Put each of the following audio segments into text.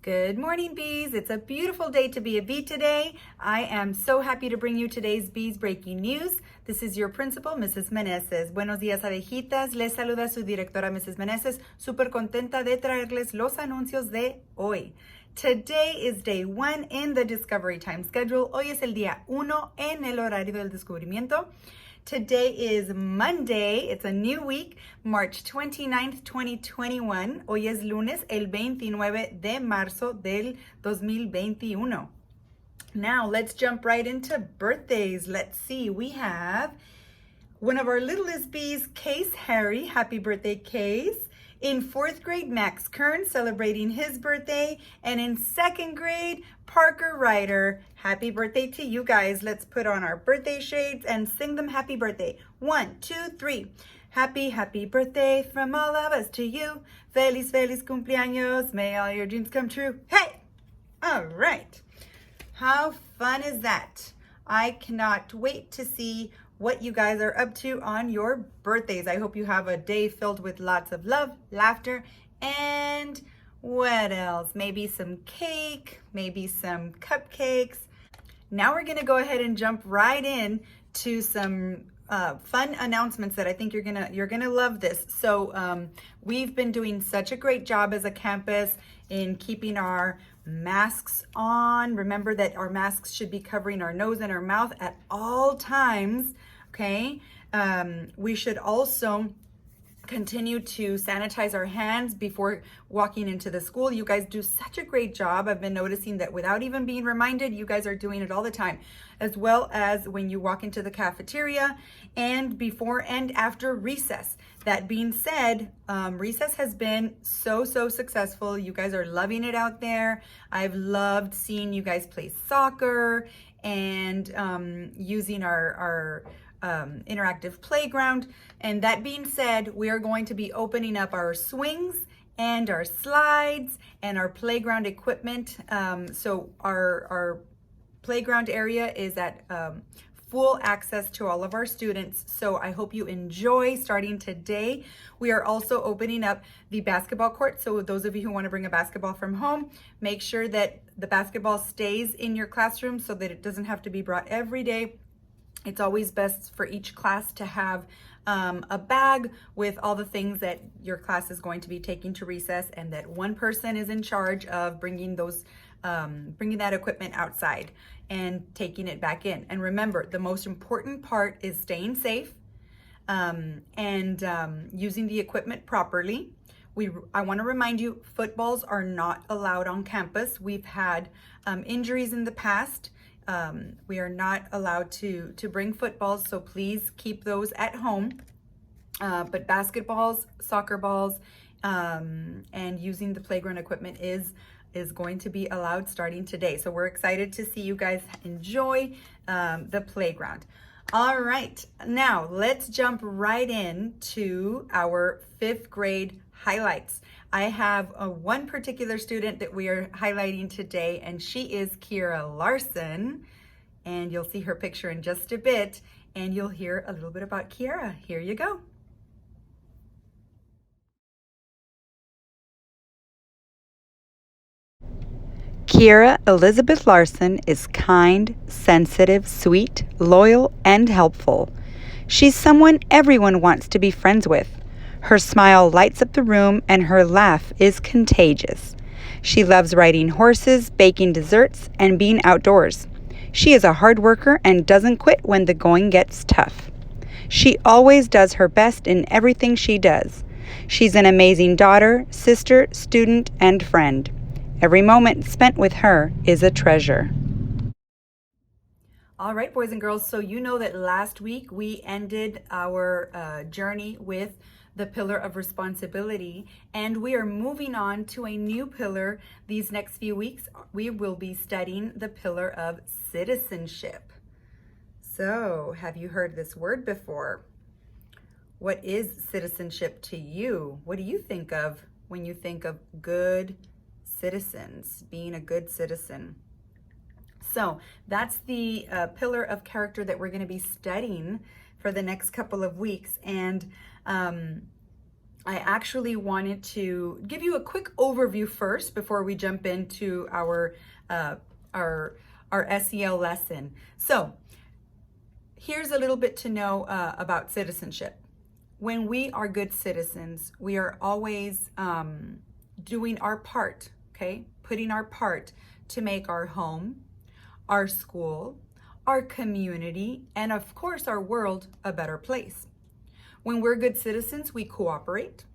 Good morning, bees. It's a beautiful day to be a bee today. I am so happy to bring you today's Bees Breaking News. This is your principal, Mrs. Meneses. Buenos días, abejitas. Les saluda su directora, Mrs. Meneses. Súper contenta de traerles los anuncios de hoy. Today is day 1 in the Discovery Time schedule. Hoy es el día 1 en el horario del descubrimiento. Today is Monday. It's a new week, March 29th, 2021. Hoy es lunes, el 29 de marzo del 2021. Now, let's jump right into birthdays. Let's see. We have one of our littlest bees, Case Harry. Happy birthday, Case. In 4th grade, Max Kern celebrating his birthday. And in 2nd grade, Parker Ryder. Happy birthday to you guys. Let's put on our birthday shades and sing them happy birthday. 1, 2, 3. Happy, happy birthday from all of us to you. Feliz, feliz cumpleaños. May all your dreams come true. Hey! All right. How fun is that? I cannot wait to see what you guys are up to on your birthdays. I hope you have a day filled with lots of love, laughter, and what else? Maybe some cake, maybe some cupcakes. Now we're gonna go ahead and jump right in to some fun announcements that I think you're gonna love this. So we've been doing such a great job as a campus in keeping our masks on. Remember that our masks should be covering our nose and our mouth at all times, okay? We should also continue to sanitize our hands before walking into the school. You guys do such a great job. I've been noticing that without even being reminded, you guys are doing it all the time, as well as when you walk into the cafeteria and before and after recess. That being said, recess has been so successful. You guys are loving it out there. I've loved seeing you guys play soccer and using our interactive playground. And that being said, we are going to be opening up our swings and our slides and our playground equipment. So our playground area is at full access to all of our students. So I hope you enjoy starting today. We are also opening up the basketball court. So those of you who want to bring a basketball from home, make sure that the basketball stays in your classroom so that it doesn't have to be brought every day. It's always best for each class to have a bag with all the things that your class is going to be taking to recess, and that one person is in charge of bringing that equipment outside and taking it back in. And remember, the most important part is staying safe and using the equipment properly. I want to remind you, footballs are not allowed on campus. We've had injuries in the past. We are not allowed to bring footballs, so please keep those at home. But basketballs, soccer balls, and using the playground equipment is going to be allowed starting today. So we're excited to see you guys enjoy the playground. All right, now let's jump right into our 5th grade highlights. I have one particular student that we are highlighting today, and she is Kiera Larson. And you'll see her picture in just a bit, and you'll hear a little bit about Kiera. Here you go. Kiera Elizabeth Larson is kind, sensitive, sweet, loyal, and helpful. She's someone everyone wants to be friends with. Her smile lights up the room, and her laugh is contagious. She loves riding horses, baking desserts, and being outdoors. She is a hard worker and doesn't quit when the going gets tough. She always does her best in everything she does. She's an amazing daughter, sister, student, and friend. Every moment spent with her is a treasure. All right, boys and girls, so you know that last week we ended our journey with the pillar of responsibility, and we are moving on to a new pillar. These next few weeks, we will be studying the pillar of citizenship. So, have you heard this word before? What is citizenship to you? What do you think of when you think of good citizens, being a good citizen? So that's the pillar of character that we're going to be studying for the next couple of weeks. And I actually wanted to give you a quick overview first before we jump into our SEL lesson. So here's a little bit to know about citizenship. When we are good citizens, we are always doing our part, okay? Putting our part to make our home, our school, our community, and of course our world a better place. When we're good citizens, we cooperate.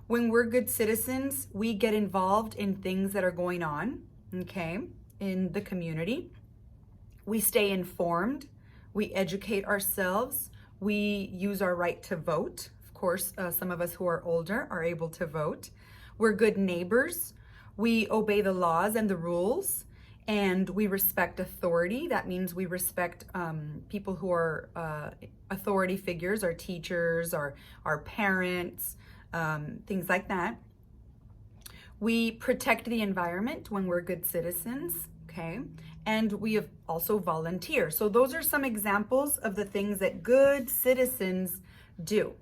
When we're good citizens, we get involved in things that are going on, okay, in the community. We stay informed. We educate ourselves. We use our right to vote. Of course, some of us who are older are able to vote. We're good neighbors. We obey the laws and the rules, and we respect authority. That means we respect people who are authority figures, our teachers, our parents, things like that. We protect the environment when we're good citizens, okay? And we also volunteer. So those are some examples of the things that good citizens do.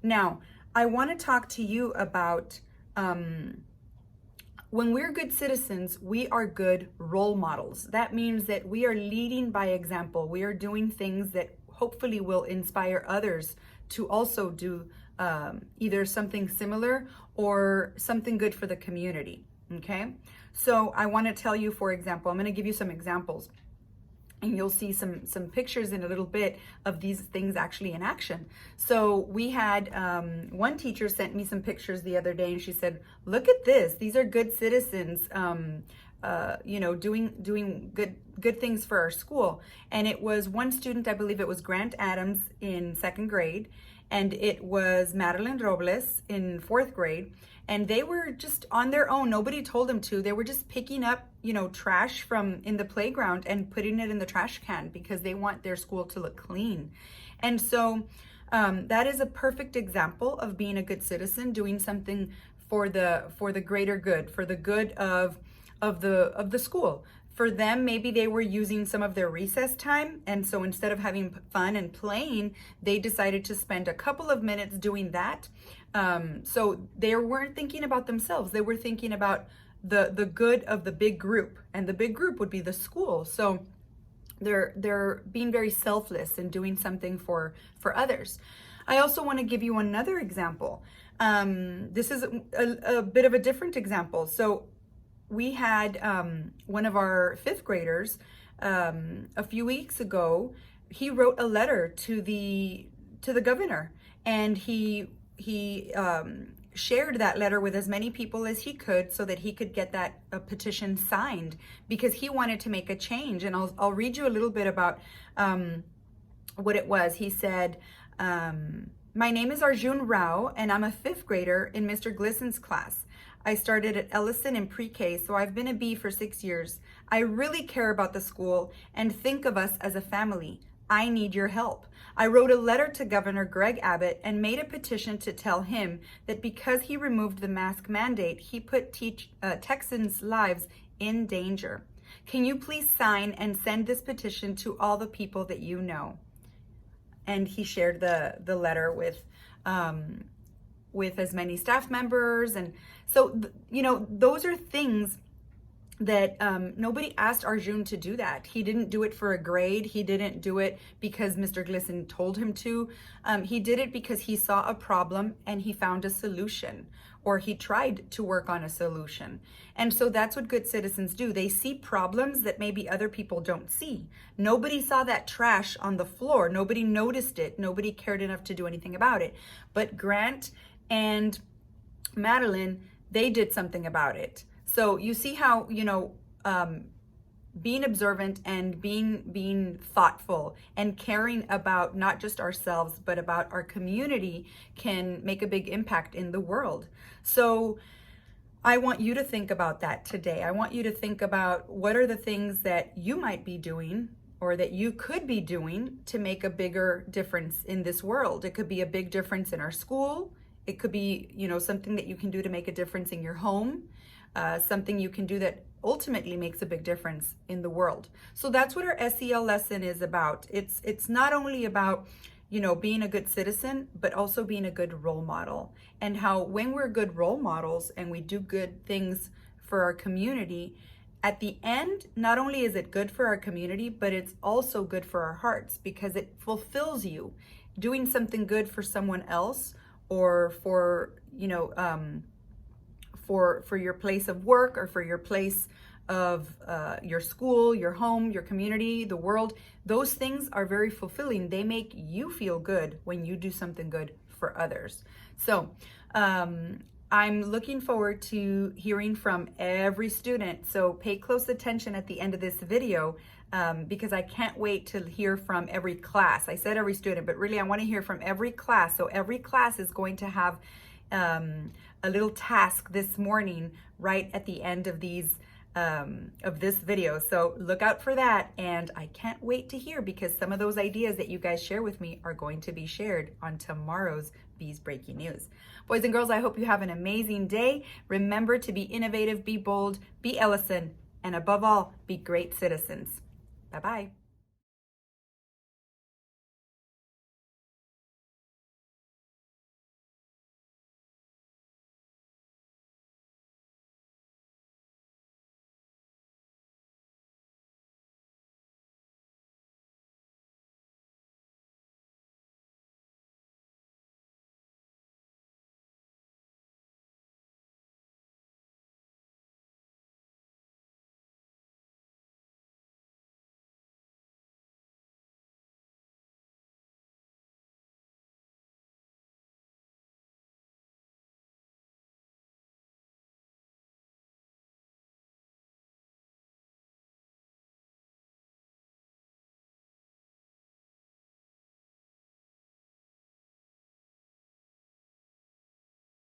Now, I want to talk to you about when we're good citizens, we are good role models. That means that we are leading by example. We are doing things that hopefully will inspire others to also do either something similar or something good for the community, okay? So I want to tell you, for example, I'm going to give you some examples, and you'll see some pictures in a little bit of these things actually in action. So we had one teacher sent me some pictures the other day, and she said, look at this, these are good citizens, doing good things for our school. And it was one student, I believe it was Grant Adams in 2nd grade, and it was Madeline Robles in 4th grade. And they were just on their own. Nobody told them to. They were just picking up, trash from in the playground and putting it in the trash can because they want their school to look clean. And so that is a perfect example of being a good citizen, doing something for the greater good, for the good of the school. For them, maybe they were using some of their recess time, and so instead of having fun and playing, they decided to spend a couple of minutes doing that. So they weren't thinking about themselves. They were thinking about the good of the big group, and the big group would be the school. So they're being very selfless and doing something for others. I also want to give you another example. This is a bit of a different example. So we had one of our 5th graders a few weeks ago. He wrote a letter to the governor, and he shared that letter with as many people as he could so that he could get that petition signed, because he wanted to make a change. And I'll read you a little bit about what it was. He said, my name is Arjun Rao, and I'm a 5th grader in Mr. Glissen's class. I started at Ellison in pre-K, so I've been a B for 6 years. I really care about the school and think of us as a family. I need your help. I wrote a letter to Governor Greg Abbott and made a petition to tell him that because he removed the mask mandate, he put Texans' lives in danger. Can you please sign and send this petition to all the people that you know? And he shared the letter with as many staff members. And so, those are things that nobody asked Arjun to do that. He didn't do it for a grade. He didn't do it because Mr. Glissen told him to. He did it because he saw a problem and he found a solution, or he tried to work on a solution. And so that's what good citizens do. They see problems that maybe other people don't see. Nobody saw that trash on the floor. Nobody noticed it. Nobody cared enough to do anything about it. But Grant and Madeline, they did something about it. So you see how, being observant and being thoughtful and caring about not just ourselves, but about our community can make a big impact in the world. So I want you to think about that today. I want you to think about what are the things that you might be doing or that you could be doing to make a bigger difference in this world. It could be a big difference in our school. It could be, something that you can do to make a difference in your home. Something you can do that ultimately makes a big difference in the world. So that's what our SEL lesson is about. It's not only about, being a good citizen, but also being a good role model. And how when we're good role models and we do good things for our community, at the end, not only is it good for our community, but it's also good for our hearts because it fulfills you. Doing something good for someone else or for, for your place of work or for your place of your school, your home, your community, the world, those things are very fulfilling. They make you feel good when you do something good for others. So I'm looking forward to hearing from every student. So pay close attention at the end of this video because I can't wait to hear from every class. I said every student, but really I want to hear from every class. So every class is going to have a little task this morning right at the end of this video. So look out for that. And I can't wait to hear because some of those ideas that you guys share with me are going to be shared on tomorrow's Bees Breaking News. Boys and girls, I hope you have an amazing day. Remember to be innovative, be bold, be Ellison, and above all, be great citizens. Bye-bye.